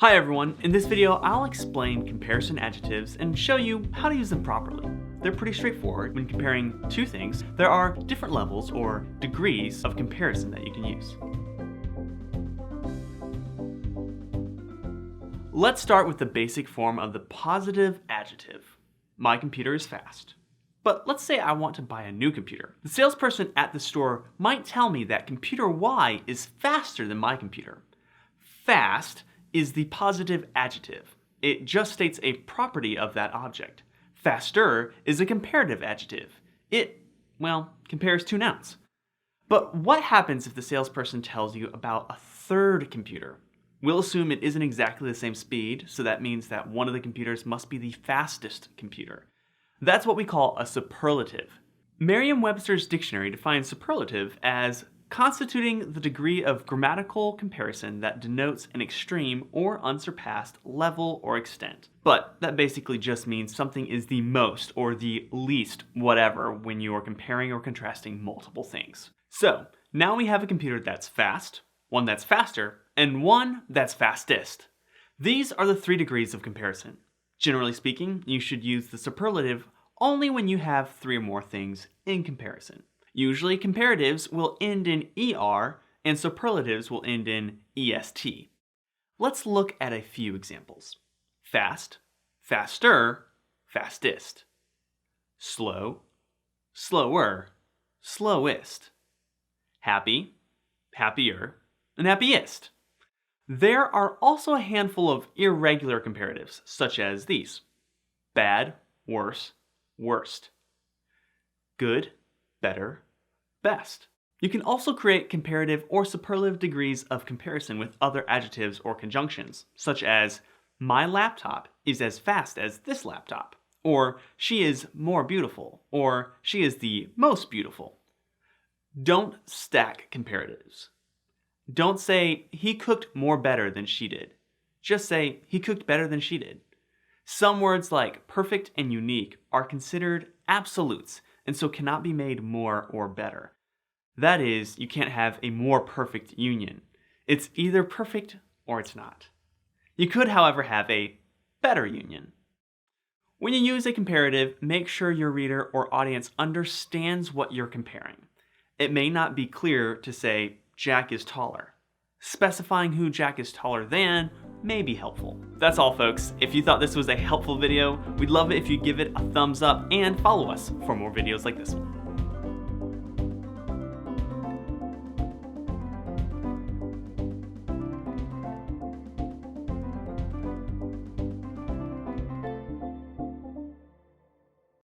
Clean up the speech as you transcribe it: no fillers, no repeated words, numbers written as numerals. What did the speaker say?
Hi everyone, in this video I'll explain comparison adjectives and show you how to use them properly. They're pretty straightforward. When comparing two things, there are different levels or degrees of comparison that you can use. Let's start with the basic form of the positive adjective. My computer is fast. But let's say I want to buy a new computer. The salesperson at the store might tell me that computer Y is faster than my computer. Fast is the positive adjective. It just states a property of that object. Faster is a comparative adjective. It, compares two nouns. But what happens if the salesperson tells you about a third computer? We'll assume it isn't exactly the same speed, so that means that one of the computers must be the fastest computer. That's what we call a superlative. Merriam-Webster's dictionary defines superlative as constituting the degree of grammatical comparison that denotes an extreme or unsurpassed level or extent. But that basically just means something is the most or the least whatever when you are comparing or contrasting multiple things. So now we have a computer that's fast, one that's faster, and one that's fastest. These are the three degrees of comparison. Generally speaking, you should use the superlative only when you have three or more things in comparison. Usually comparatives will end in ER and superlatives will end in EST. Let's look at a few examples. Fast, faster, fastest. Slow, slower, slowest. Happy, happier, and happiest. There are also a handful of irregular comparatives, such as these. Bad, worse, worst. Good, better, best. You can also create comparative or superlative degrees of comparison with other adjectives or conjunctions, such as my laptop is as fast as this laptop, or she is more beautiful, or she is the most beautiful. Don't stack comparatives. Don't say he cooked more better than she did. Just say he cooked better than she did. Some words like perfect and unique are considered absolutes and so cannot be made more or better. That is, you can't have a more perfect union. It's either perfect or it's not. You could, however, have a better union. When you use a comparative, make sure your reader or audience understands what you're comparing. It may not be clear to say, Jack is taller. Specifying who Jack is taller than may be helpful. That's all, folks. If you thought this was a helpful video, we'd love it if you give it a thumbs up and follow us for more videos like this one.